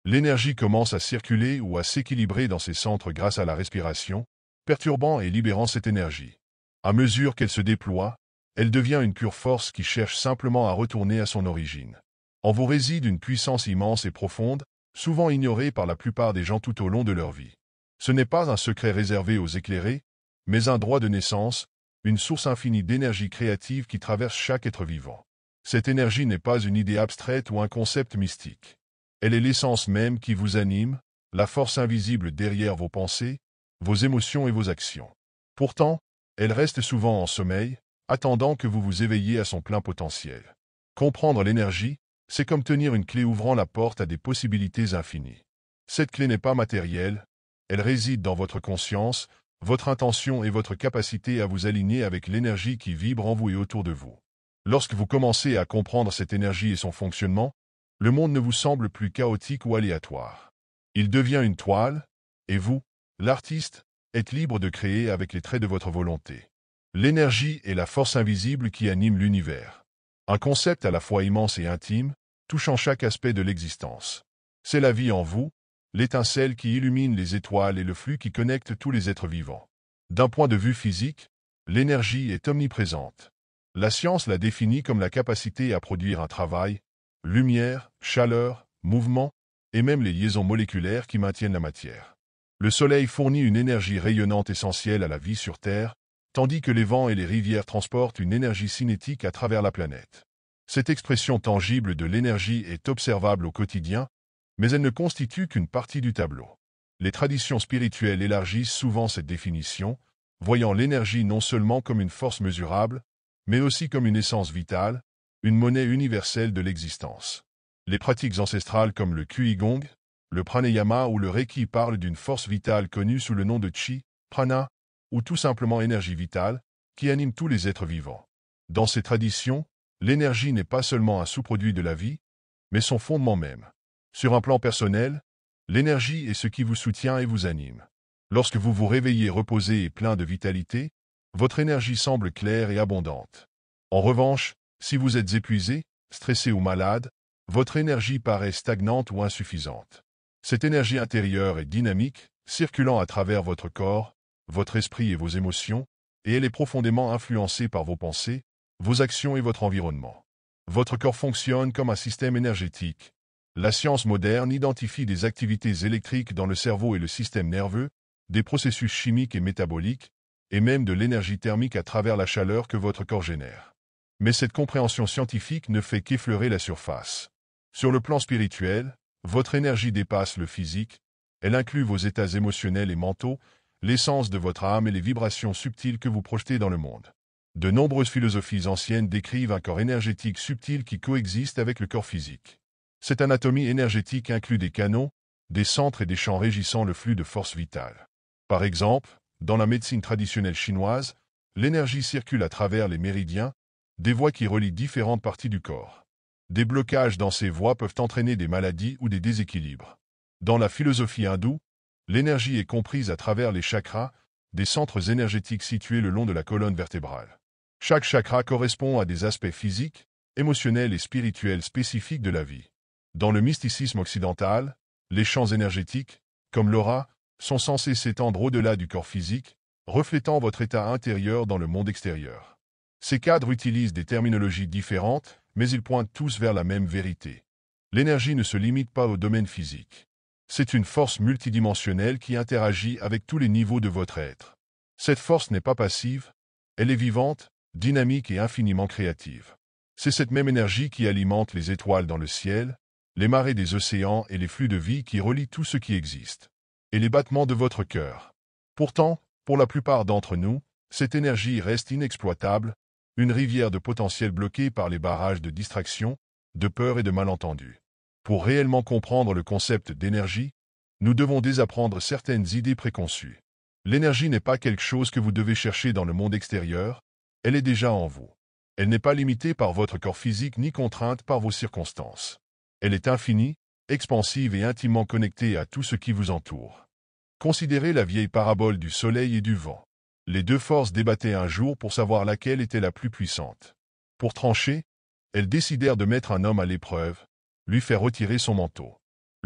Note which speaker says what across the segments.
Speaker 1: L'énergie commence à circuler ou à s'équilibrer dans ses centres grâce à la respiration, perturbant et libérant cette énergie. À mesure qu'elle se déploie, elle devient une pure force qui cherche simplement à retourner à son origine. En vous réside une puissance immense et profonde, souvent ignorée par la plupart des gens tout au long de leur vie. Ce n'est pas un secret réservé aux éclairés, mais un droit de naissance, une source infinie d'énergie créative qui traverse chaque être vivant. Cette énergie n'est pas une idée abstraite ou un concept mystique. Elle est l'essence même qui vous anime, la force invisible derrière vos pensées, vos émotions et vos actions. Pourtant, elle reste souvent en sommeil, attendant que vous vous éveilliez à son plein potentiel. Comprendre l'énergie, c'est comme tenir une clé ouvrant la porte à des possibilités infinies. Cette clé n'est pas matérielle, elle réside dans votre conscience, votre intention et votre capacité à vous aligner avec l'énergie qui vibre en vous et autour de vous. Lorsque vous commencez à comprendre cette énergie et son fonctionnement, le monde ne vous semble plus chaotique ou aléatoire. Il devient une toile, et vous, l'artiste, êtes libre de créer avec les traits de votre volonté. L'énergie est la force invisible qui anime l'univers. Un concept à la fois immense et intime, touchant chaque aspect de l'existence. C'est la vie en vous, l'étincelle qui illumine les étoiles et le flux qui connecte tous les êtres vivants. D'un point de vue physique, l'énergie est omniprésente. La science la définit comme la capacité à produire un travail, lumière, chaleur, mouvement, et même les liaisons moléculaires qui maintiennent la matière. Le Soleil fournit une énergie rayonnante essentielle à la vie sur Terre, tandis que les vents et les rivières transportent une énergie cinétique à travers la planète. Cette expression tangible de l'énergie est observable au quotidien, mais elle ne constitue qu'une partie du tableau. Les traditions spirituelles élargissent souvent cette définition, voyant l'énergie non seulement comme une force mesurable, mais aussi comme une essence vitale, une monnaie universelle de l'existence. Les pratiques ancestrales comme le Qigong, le pranayama ou le Reiki parlent d'une force vitale connue sous le nom de Chi, prana, ou tout simplement énergie vitale, qui anime tous les êtres vivants. Dans ces traditions, l'énergie n'est pas seulement un sous-produit de la vie, mais son fondement même. Sur un plan personnel, l'énergie est ce qui vous soutient et vous anime. Lorsque vous vous réveillez reposé et plein de vitalité, votre énergie semble claire et abondante. En revanche, si vous êtes épuisé, stressé ou malade, votre énergie paraît stagnante ou insuffisante. Cette énergie intérieure est dynamique, circulant à travers votre corps, votre esprit et vos émotions, et elle est profondément influencée par vos pensées, vos actions et votre environnement. Votre corps fonctionne comme un système énergétique. La science moderne identifie des activités électriques dans le cerveau et le système nerveux, des processus chimiques et métaboliques, et même de l'énergie thermique à travers la chaleur que votre corps génère. Mais cette compréhension scientifique ne fait qu'effleurer la surface. Sur le plan spirituel, votre énergie dépasse le physique, elle inclut vos états émotionnels et mentaux, l'essence de votre âme et les vibrations subtiles que vous projetez dans le monde. De nombreuses philosophies anciennes décrivent un corps énergétique subtil qui coexiste avec le corps physique. Cette anatomie énergétique inclut des canaux, des centres et des champs régissant le flux de force vitale. Par exemple, dans la médecine traditionnelle chinoise, l'énergie circule à travers les méridiens, des voies qui relient différentes parties du corps. Des blocages dans ces voies peuvent entraîner des maladies ou des déséquilibres. Dans la philosophie hindoue, l'énergie est comprise à travers les chakras, des centres énergétiques situés le long de la colonne vertébrale. Chaque chakra correspond à des aspects physiques, émotionnels et spirituels spécifiques de la vie. Dans le mysticisme occidental, les champs énergétiques, comme l'aura, sont censés s'étendre au-delà du corps physique, reflétant votre état intérieur dans le monde extérieur. Ces cadres utilisent des terminologies différentes, mais ils pointent tous vers la même vérité. L'énergie ne se limite pas au domaine physique. C'est une force multidimensionnelle qui interagit avec tous les niveaux de votre être. Cette force n'est pas passive, elle est vivante, dynamique et infiniment créative. C'est cette même énergie qui alimente les étoiles dans le ciel, les marées des océans et les flux de vie qui relient tout ce qui existe, et les battements de votre cœur. Pourtant, pour la plupart d'entre nous, cette énergie reste inexploitable, une rivière de potentiel bloquée par les barrages de distraction, de peur et de malentendus. Pour réellement comprendre le concept d'énergie, nous devons désapprendre certaines idées préconçues. L'énergie n'est pas quelque chose que vous devez chercher dans le monde extérieur, elle est déjà en vous. Elle n'est pas limitée par votre corps physique ni contrainte par vos circonstances. Elle est infinie, expansive et intimement connectée à tout ce qui vous entoure. Considérez la vieille parabole du soleil et du vent. Les deux forces débattaient un jour pour savoir laquelle était la plus puissante. Pour trancher, elles décidèrent de mettre un homme à l'épreuve, lui faire retirer son manteau.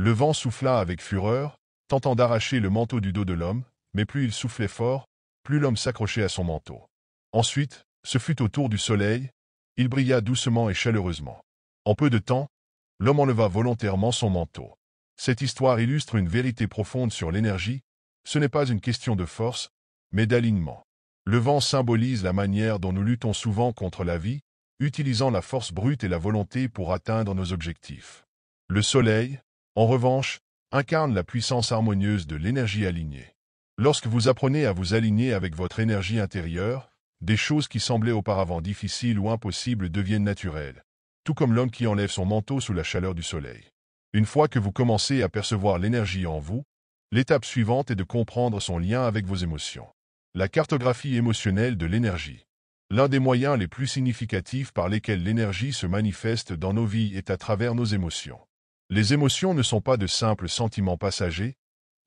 Speaker 1: Le vent souffla avec fureur, tentant d'arracher le manteau du dos de l'homme, mais plus il soufflait fort, plus l'homme s'accrochait à son manteau. Ensuite, ce fut au tour du soleil, il brilla doucement et chaleureusement. En peu de temps, l'homme enleva volontairement son manteau. Cette histoire illustre une vérité profonde sur l'énergie, ce n'est pas une question de force, mais d'alignement. Le vent symbolise la manière dont nous luttons souvent contre la vie, utilisant la force brute et la volonté pour atteindre nos objectifs. Le soleil, en revanche, incarne la puissance harmonieuse de l'énergie alignée. Lorsque vous apprenez à vous aligner avec votre énergie intérieure, des choses qui semblaient auparavant difficiles ou impossibles deviennent naturelles, tout comme l'homme qui enlève son manteau sous la chaleur du soleil. Une fois que vous commencez à percevoir l'énergie en vous, l'étape suivante est de comprendre son lien avec vos émotions. La cartographie émotionnelle de l'énergie. L'un des moyens les plus significatifs par lesquels l'énergie se manifeste dans nos vies est à travers nos émotions. Les émotions ne sont pas de simples sentiments passagers,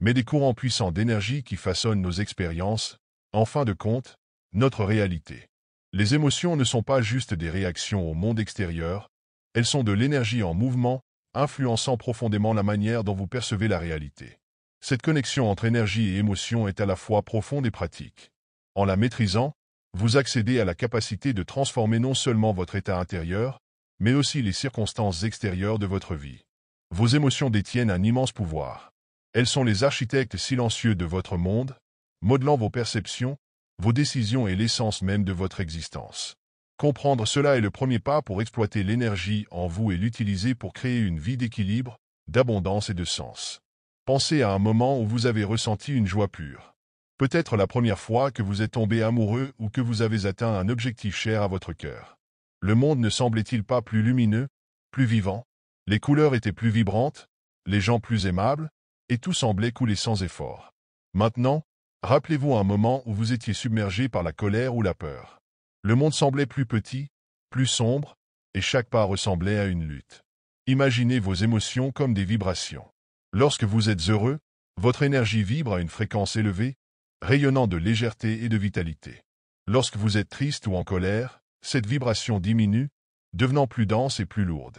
Speaker 1: mais des courants puissants d'énergie qui façonnent nos expériences, en fin de compte, notre réalité. Les émotions ne sont pas juste des réactions au monde extérieur, elles sont de l'énergie en mouvement, influençant profondément la manière dont vous percevez la réalité. Cette connexion entre énergie et émotion est à la fois profonde et pratique. En la maîtrisant, vous accédez à la capacité de transformer non seulement votre état intérieur, mais aussi les circonstances extérieures de votre vie. Vos émotions détiennent un immense pouvoir. Elles sont les architectes silencieux de votre monde, modelant vos perceptions, vos décisions et l'essence même de votre existence. Comprendre cela est le premier pas pour exploiter l'énergie en vous et l'utiliser pour créer une vie d'équilibre, d'abondance et de sens. Pensez à un moment où vous avez ressenti une joie pure. Peut-être la première fois que vous êtes tombé amoureux ou que vous avez atteint un objectif cher à votre cœur. Le monde ne semblait-il pas plus lumineux, plus vivant? Les couleurs étaient plus vibrantes, les gens plus aimables, et tout semblait couler sans effort. Maintenant, rappelez-vous un moment où vous étiez submergé par la colère ou la peur. Le monde semblait plus petit, plus sombre, et chaque pas ressemblait à une lutte. Imaginez vos émotions comme des vibrations. Lorsque vous êtes heureux, votre énergie vibre à une fréquence élevée, rayonnant de légèreté et de vitalité. Lorsque vous êtes triste ou en colère, cette vibration diminue, devenant plus dense et plus lourde.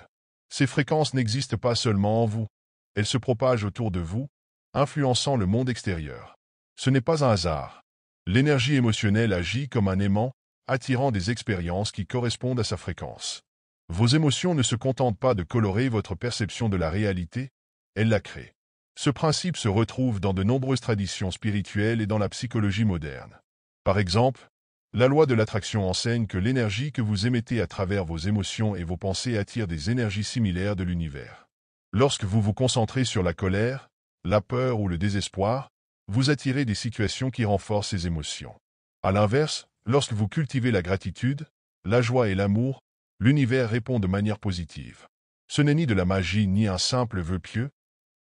Speaker 1: Ces fréquences n'existent pas seulement en vous, elles se propagent autour de vous, influençant le monde extérieur. Ce n'est pas un hasard. L'énergie émotionnelle agit comme un aimant, attirant des expériences qui correspondent à sa fréquence. Vos émotions ne se contentent pas de colorer votre perception de la réalité, elles la créent. Ce principe se retrouve dans de nombreuses traditions spirituelles et dans la psychologie moderne. Par exemple, la loi de l'attraction enseigne que l'énergie que vous émettez à travers vos émotions et vos pensées attire des énergies similaires de l'univers. Lorsque vous vous concentrez sur la colère, la peur ou le désespoir, vous attirez des situations qui renforcent ces émotions. À l'inverse, lorsque vous cultivez la gratitude, la joie et l'amour, l'univers répond de manière positive. Ce n'est ni de la magie ni un simple vœu pieux,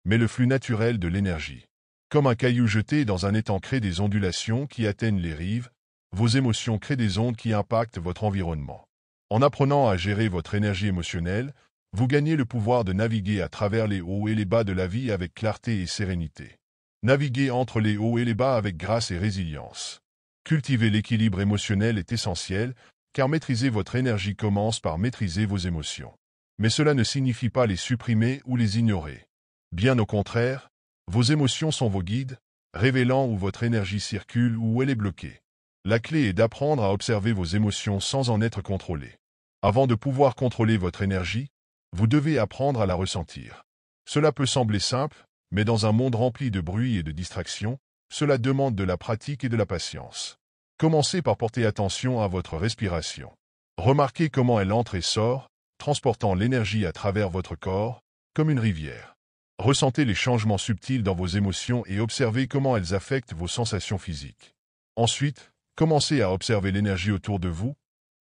Speaker 1: mais le flux naturel de l'énergie. Comme un caillou jeté dans un étang crée des ondulations qui atteignent les rives, vos émotions créent des ondes qui impactent votre environnement. En apprenant à gérer votre énergie émotionnelle, vous gagnez le pouvoir de naviguer à travers les hauts et les bas de la vie avec clarté et sérénité. Naviguer entre les hauts et les bas avec grâce et résilience. Cultiver l'équilibre émotionnel est essentiel, car maîtriser votre énergie commence par maîtriser vos émotions. Mais cela ne signifie pas les supprimer ou les ignorer. Bien au contraire, vos émotions sont vos guides, révélant où votre énergie circule ou où elle est bloquée. La clé est d'apprendre à observer vos émotions sans en être contrôlé. Avant de pouvoir contrôler votre énergie, vous devez apprendre à la ressentir. Cela peut sembler simple, mais dans un monde rempli de bruit et de distractions, cela demande de la pratique et de la patience. Commencez par porter attention à votre respiration. Remarquez comment elle entre et sort, transportant l'énergie à travers votre corps, comme une rivière. Ressentez les changements subtils dans vos émotions et observez comment elles affectent vos sensations physiques. Ensuite, commencez à observer l'énergie autour de vous,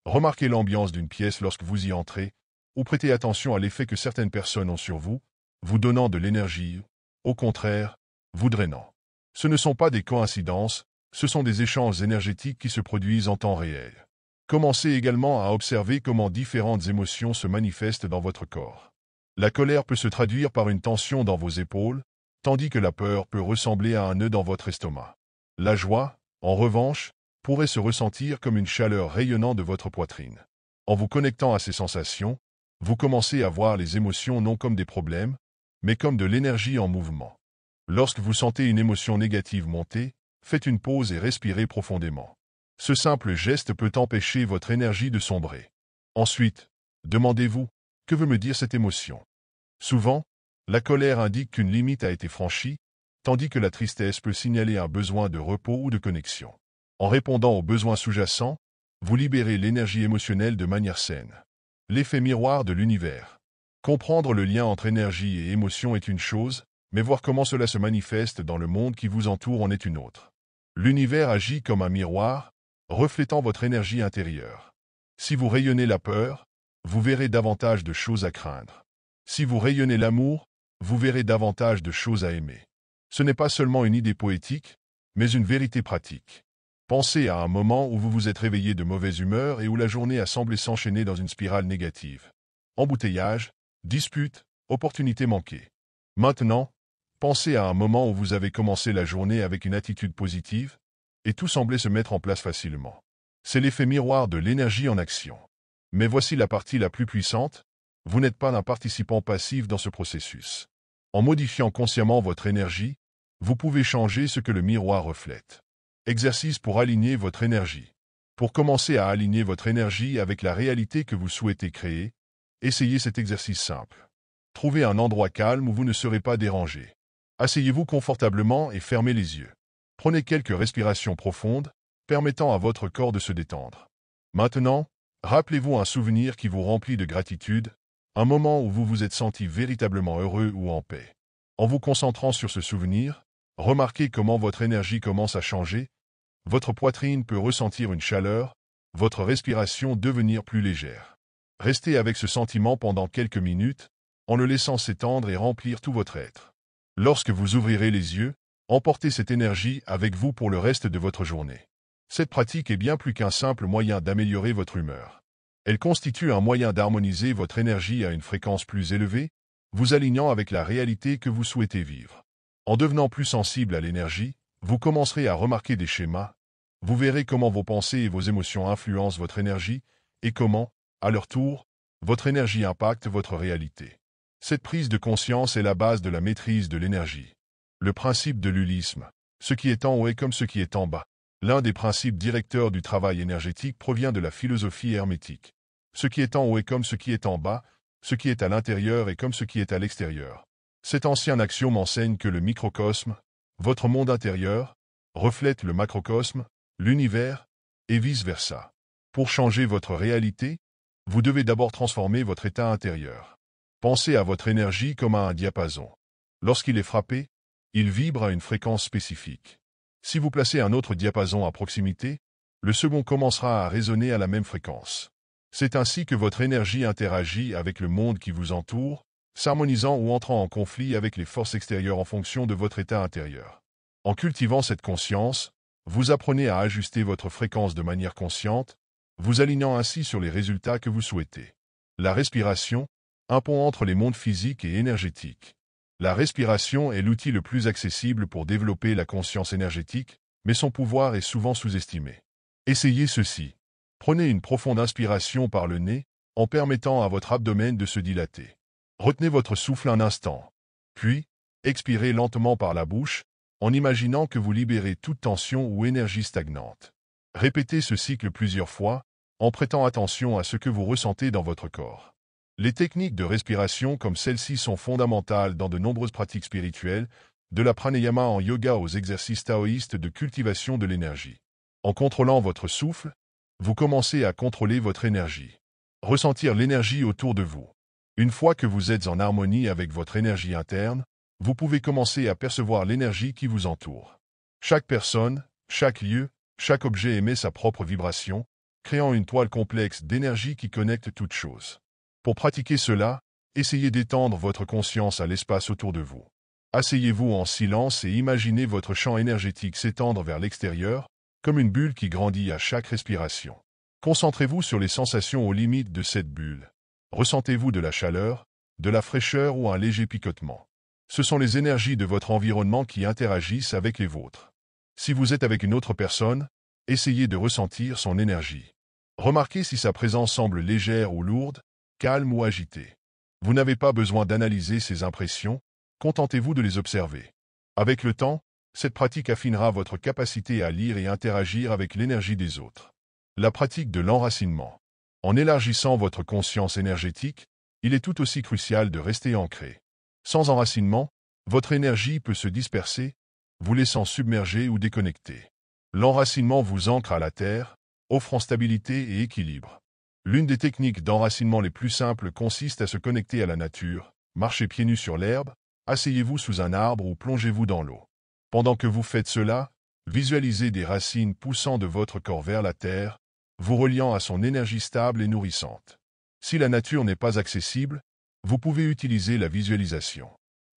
Speaker 1: remarquez l'ambiance d'une pièce lorsque vous y entrez, ou prêtez attention à l'effet que certaines personnes ont sur vous, vous donnant de l'énergie, au contraire, vous drainant. Ce ne sont pas des coïncidences, ce sont des échanges énergétiques qui se produisent en temps réel. Commencez également à observer comment différentes émotions se manifestent dans votre corps. La colère peut se traduire par une tension dans vos épaules, tandis que la peur peut ressembler à un nœud dans votre estomac. La joie, en revanche, pourrait se ressentir comme une chaleur rayonnant de votre poitrine. En vous connectant à ces sensations, vous commencez à voir les émotions non comme des problèmes, mais comme de l'énergie en mouvement. Lorsque vous sentez une émotion négative monter, faites une pause et respirez profondément. Ce simple geste peut empêcher votre énergie de sombrer. Ensuite, demandez-vous, que veut me dire cette émotion? Souvent, la colère indique qu'une limite a été franchie, tandis que la tristesse peut signaler un besoin de repos ou de connexion. En répondant aux besoins sous-jacents, vous libérez l'énergie émotionnelle de manière saine. L'effet miroir de l'univers. Comprendre le lien entre énergie et émotion est une chose, mais voir comment cela se manifeste dans le monde qui vous entoure en est une autre. L'univers agit comme un miroir, reflétant votre énergie intérieure. Si vous rayonnez la peur, vous verrez davantage de choses à craindre. Si vous rayonnez l'amour, vous verrez davantage de choses à aimer. Ce n'est pas seulement une idée poétique, mais une vérité pratique. Pensez à un moment où vous vous êtes réveillé de mauvaise humeur et où la journée a semblé s'enchaîner dans une spirale négative. Embouteillage, dispute, opportunité manquée. Maintenant, pensez à un moment où vous avez commencé la journée avec une attitude positive, et tout semblait se mettre en place facilement. C'est l'effet miroir de l'énergie en action. Mais voici la partie la plus puissante, vous n'êtes pas un participant passif dans ce processus. En modifiant consciemment votre énergie, vous pouvez changer ce que le miroir reflète. Exercice pour aligner votre énergie. Pour commencer à aligner votre énergie avec la réalité que vous souhaitez créer, essayez cet exercice simple. Trouvez un endroit calme où vous ne serez pas dérangé. Asseyez-vous confortablement et fermez les yeux. Prenez quelques respirations profondes, permettant à votre corps de se détendre. Maintenant, rappelez-vous un souvenir qui vous remplit de gratitude, un moment où vous vous êtes senti véritablement heureux ou en paix. En vous concentrant sur ce souvenir, remarquez comment votre énergie commence à changer, votre poitrine peut ressentir une chaleur, votre respiration devenir plus légère. Restez avec ce sentiment pendant quelques minutes, en le laissant s'étendre et remplir tout votre être. Lorsque vous ouvrirez les yeux, emportez cette énergie avec vous pour le reste de votre journée. Cette pratique est bien plus qu'un simple moyen d'améliorer votre humeur. Elle constitue un moyen d'harmoniser votre énergie à une fréquence plus élevée, vous alignant avec la réalité que vous souhaitez vivre. En devenant plus sensible à l'énergie, vous commencerez à remarquer des schémas, vous verrez comment vos pensées et vos émotions influencent votre énergie, et comment, à leur tour, votre énergie impacte votre réalité. Cette prise de conscience est la base de la maîtrise de l'énergie. Le principe de l'ulisme. Ce qui est en haut est comme ce qui est en bas. L'un des principes directeurs du travail énergétique provient de la philosophie hermétique. Ce qui est en haut est comme ce qui est en bas, ce qui est à l'intérieur est comme ce qui est à l'extérieur. Cet ancien axiome enseigne que le microcosme, votre monde intérieur, reflète le macrocosme, l'univers, et vice-versa. Pour changer votre réalité, vous devez d'abord transformer votre état intérieur. Pensez à votre énergie comme à un diapason. Lorsqu'il est frappé, il vibre à une fréquence spécifique. Si vous placez un autre diapason à proximité, le second commencera à résonner à la même fréquence. C'est ainsi que votre énergie interagit avec le monde qui vous entoure, s'harmonisant ou entrant en conflit avec les forces extérieures en fonction de votre état intérieur. En cultivant cette conscience, vous apprenez à ajuster votre fréquence de manière consciente, vous alignant ainsi sur les résultats que vous souhaitez. La respiration, un pont entre les mondes physiques et énergétiques. La respiration est l'outil le plus accessible pour développer la conscience énergétique, mais son pouvoir est souvent sous-estimé. Essayez ceci. Prenez une profonde inspiration par le nez, en permettant à votre abdomen de se dilater. Retenez votre souffle un instant. Puis, expirez lentement par la bouche, en imaginant que vous libérez toute tension ou énergie stagnante. Répétez ce cycle plusieurs fois, en prêtant attention à ce que vous ressentez dans votre corps. Les techniques de respiration comme celle-ci sont fondamentales dans de nombreuses pratiques spirituelles, de la pranayama en yoga aux exercices taoïstes de cultivation de l'énergie. En contrôlant votre souffle, vous commencez à contrôler votre énergie. Ressentir l'énergie autour de vous. Une fois que vous êtes en harmonie avec votre énergie interne, vous pouvez commencer à percevoir l'énergie qui vous entoure. Chaque personne, chaque lieu, chaque objet émet sa propre vibration, créant une toile complexe d'énergie qui connecte toutes choses. Pour pratiquer cela, essayez d'étendre votre conscience à l'espace autour de vous. Asseyez-vous en silence et imaginez votre champ énergétique s'étendre vers l'extérieur, comme une bulle qui grandit à chaque respiration. Concentrez-vous sur les sensations aux limites de cette bulle. Ressentez-vous de la chaleur, de la fraîcheur ou un léger picotement. Ce sont les énergies de votre environnement qui interagissent avec les vôtres. Si vous êtes avec une autre personne, essayez de ressentir son énergie. Remarquez si sa présence semble légère ou lourde, calme ou agitée. Vous n'avez pas besoin d'analyser ces impressions, contentez-vous de les observer. Avec le temps, cette pratique affinera votre capacité à lire et interagir avec l'énergie des autres. La pratique de l'enracinement. En élargissant votre conscience énergétique, il est tout aussi crucial de rester ancré. Sans enracinement, votre énergie peut se disperser, vous laissant submerger ou déconnecter. L'enracinement vous ancre à la terre, offrant stabilité et équilibre. L'une des techniques d'enracinement les plus simples consiste à se connecter à la nature, marchez pieds nus sur l'herbe, asseyez-vous sous un arbre ou plongez-vous dans l'eau. Pendant que vous faites cela, visualisez des racines poussant de votre corps vers la terre, vous reliant à son énergie stable et nourrissante. Si la nature n'est pas accessible, vous pouvez utiliser la visualisation.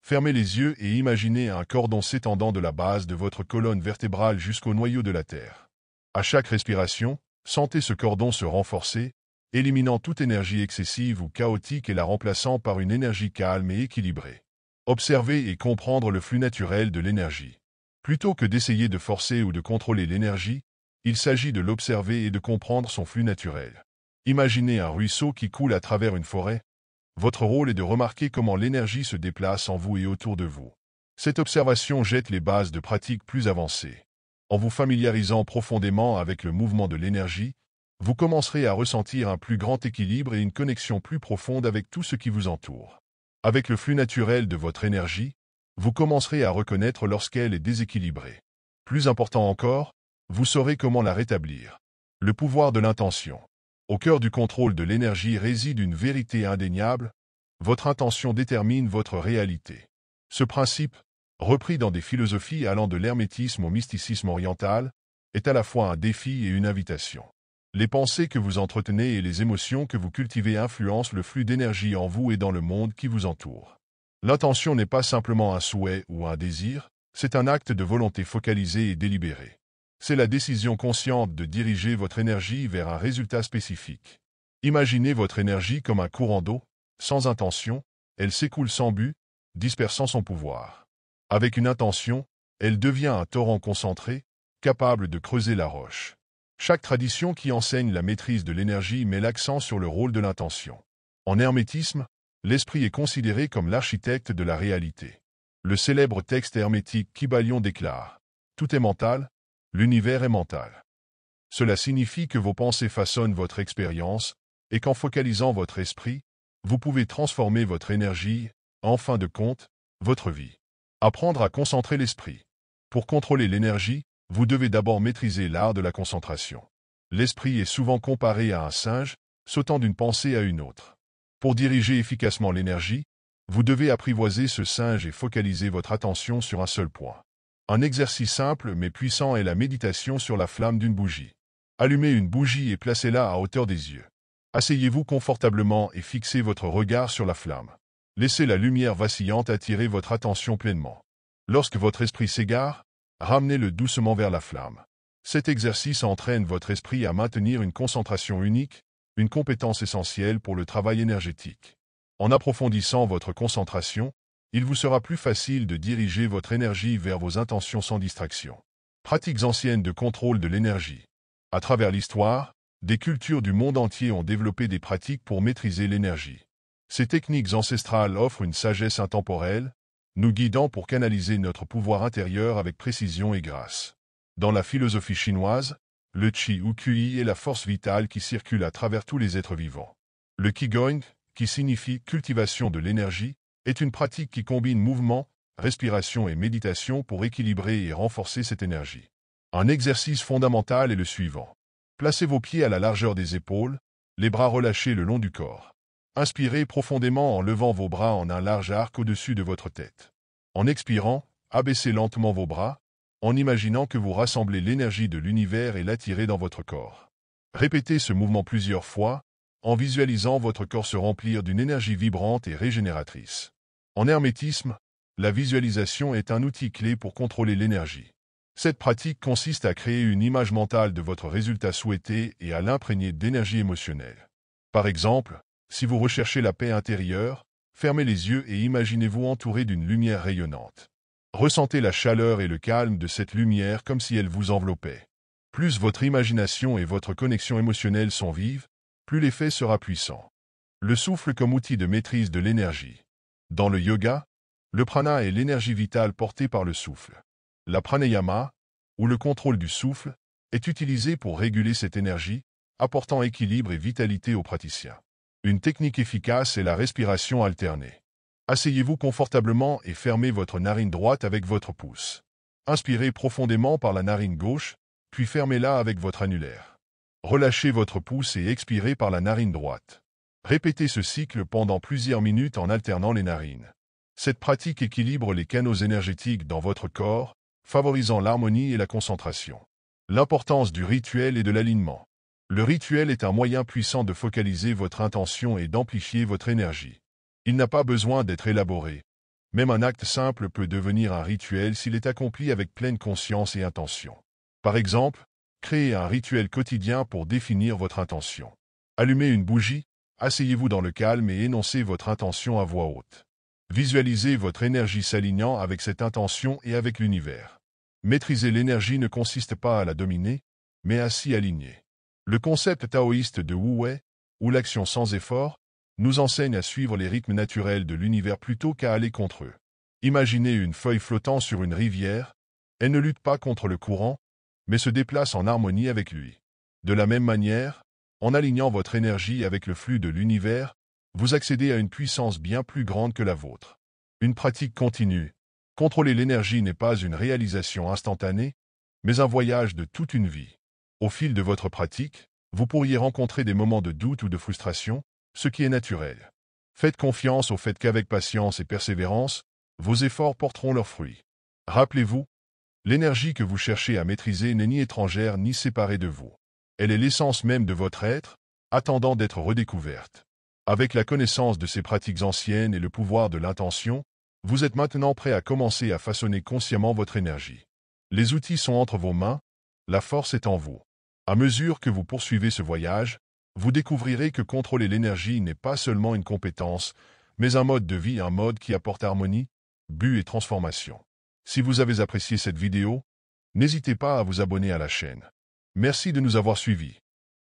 Speaker 1: Fermez les yeux et imaginez un cordon s'étendant de la base de votre colonne vertébrale jusqu'au noyau de la terre. À chaque respiration, sentez ce cordon se renforcer, éliminant toute énergie excessive ou chaotique et la remplaçant par une énergie calme et équilibrée. Observez et comprendre le flux naturel de l'énergie. Plutôt que d'essayer de forcer ou de contrôler l'énergie, il s'agit de l'observer et de comprendre son flux naturel. Imaginez un ruisseau qui coule à travers une forêt. Votre rôle est de remarquer comment l'énergie se déplace en vous et autour de vous. Cette observation jette les bases de pratiques plus avancées. En vous familiarisant profondément avec le mouvement de l'énergie, vous commencerez à ressentir un plus grand équilibre et une connexion plus profonde avec tout ce qui vous entoure. Avec le flux naturel de votre énergie, vous commencerez à reconnaître lorsqu'elle est déséquilibrée. Plus important encore, vous saurez comment la rétablir. Le pouvoir de l'intention. Au cœur du contrôle de l'énergie réside une vérité indéniable. Votre intention détermine votre réalité. Ce principe, repris dans des philosophies allant de l'hermétisme au mysticisme oriental, est à la fois un défi et une invitation. Les pensées que vous entretenez et les émotions que vous cultivez influencent le flux d'énergie en vous et dans le monde qui vous entoure. L'intention n'est pas simplement un souhait ou un désir, c'est un acte de volonté focalisé et délibéré. C'est la décision consciente de diriger votre énergie vers un résultat spécifique. Imaginez votre énergie comme un courant d'eau, sans intention, elle s'écoule sans but, dispersant son pouvoir. Avec une intention, elle devient un torrent concentré, capable de creuser la roche. Chaque tradition qui enseigne la maîtrise de l'énergie met l'accent sur le rôle de l'intention. En hermétisme, l'esprit est considéré comme l'architecte de la réalité. Le célèbre texte hermétique Kybalion déclare « Tout est mental, l'univers est mental ». Cela signifie que vos pensées façonnent votre expérience et qu'en focalisant votre esprit, vous pouvez transformer votre énergie, en fin de compte, votre vie. Apprendre à concentrer l'esprit. Pour contrôler l'énergie, vous devez d'abord maîtriser l'art de la concentration. L'esprit est souvent comparé à un singe, sautant d'une pensée à une autre. Pour diriger efficacement l'énergie, vous devez apprivoiser ce singe et focaliser votre attention sur un seul point. Un exercice simple mais puissant est la méditation sur la flamme d'une bougie. Allumez une bougie et placez-la à hauteur des yeux. Asseyez-vous confortablement et fixez votre regard sur la flamme. Laissez la lumière vacillante attirer votre attention pleinement. Lorsque votre esprit s'égare, ramenez-le doucement vers la flamme. Cet exercice entraîne votre esprit à maintenir une concentration unique, une compétence essentielle pour le travail énergétique. En approfondissant votre concentration, il vous sera plus facile de diriger votre énergie vers vos intentions sans distraction. Pratiques anciennes de contrôle de l'énergie. À travers l'histoire, des cultures du monde entier ont développé des pratiques pour maîtriser l'énergie. Ces techniques ancestrales offrent une sagesse intemporelle, nous guidant pour canaliser notre pouvoir intérieur avec précision et grâce. Dans la philosophie chinoise, le qi ou qi est la force vitale qui circule à travers tous les êtres vivants. Le qigong, qui signifie cultivation de l'énergie, est une pratique qui combine mouvement, respiration et méditation pour équilibrer et renforcer cette énergie. Un exercice fondamental est le suivant. Placez vos pieds à la largeur des épaules, les bras relâchés le long du corps. Inspirez profondément en levant vos bras en un large arc au-dessus de votre tête. En expirant, abaissez lentement vos bras, en imaginant que vous rassemblez l'énergie de l'univers et l'attirez dans votre corps. Répétez ce mouvement plusieurs fois, en visualisant votre corps se remplir d'une énergie vibrante et régénératrice. En hermétisme, la visualisation est un outil clé pour contrôler l'énergie. Cette pratique consiste à créer une image mentale de votre résultat souhaité et à l'imprégner d'énergie émotionnelle. Par exemple, si vous recherchez la paix intérieure, fermez les yeux et imaginez-vous entouré d'une lumière rayonnante. Ressentez la chaleur et le calme de cette lumière comme si elle vous enveloppait. Plus votre imagination et votre connexion émotionnelle sont vives, plus l'effet sera puissant. Le souffle comme outil de maîtrise de l'énergie. Dans le yoga, Le prana est l'énergie vitale portée par le souffle. La pranayama, ou le contrôle du souffle, est utilisé pour réguler cette énergie, apportant équilibre et vitalité aux praticiens. Une technique efficace est la respiration alternée. Asseyez-vous confortablement et fermez votre narine droite avec votre pouce. Inspirez profondément par la narine gauche, puis fermez-la avec votre annulaire. Relâchez votre pouce et expirez par la narine droite. Répétez ce cycle pendant plusieurs minutes en alternant les narines. Cette pratique équilibre les canaux énergétiques dans votre corps, favorisant l'harmonie et la concentration. L'importance du rituel et de l'alignement. Le rituel est un moyen puissant de focaliser votre intention et d'amplifier votre énergie. Il n'a pas besoin d'être élaboré. Même un acte simple peut devenir un rituel s'il est accompli avec pleine conscience et intention. Par exemple, créez un rituel quotidien pour définir votre intention. Allumez une bougie, asseyez-vous dans le calme et énoncez votre intention à voix haute. Visualisez votre énergie s'alignant avec cette intention et avec l'univers. Maîtriser l'énergie ne consiste pas à la dominer, mais à s'y aligner. Le concept taoïste de Wu Wei, ou l'action sans effort, nous enseigne à suivre les rythmes naturels de l'univers plutôt qu'à aller contre eux. Imaginez une feuille flottant sur une rivière, elle ne lutte pas contre le courant, mais se déplace en harmonie avec lui. De la même manière, en alignant votre énergie avec le flux de l'univers, vous accédez à une puissance bien plus grande que la vôtre. Une pratique continue. Contrôler l'énergie n'est pas une réalisation instantanée, mais un voyage de toute une vie. Au fil de votre pratique, vous pourriez rencontrer des moments de doute ou de frustration, ce qui est naturel. Faites confiance au fait qu'avec patience et persévérance, vos efforts porteront leurs fruits. Rappelez-vous, l'énergie que vous cherchez à maîtriser n'est ni étrangère ni séparée de vous. Elle est l'essence même de votre être, attendant d'être redécouverte. Avec la connaissance de ces pratiques anciennes et le pouvoir de l'intention, vous êtes maintenant prêt à commencer à façonner consciemment votre énergie. Les outils sont entre vos mains, la force est en vous. À mesure que vous poursuivez ce voyage, vous découvrirez que contrôler l'énergie n'est pas seulement une compétence, mais un mode de vie, un mode qui apporte harmonie, but et transformation. Si vous avez apprécié cette vidéo, n'hésitez pas à vous abonner à la chaîne. Merci de nous avoir suivis.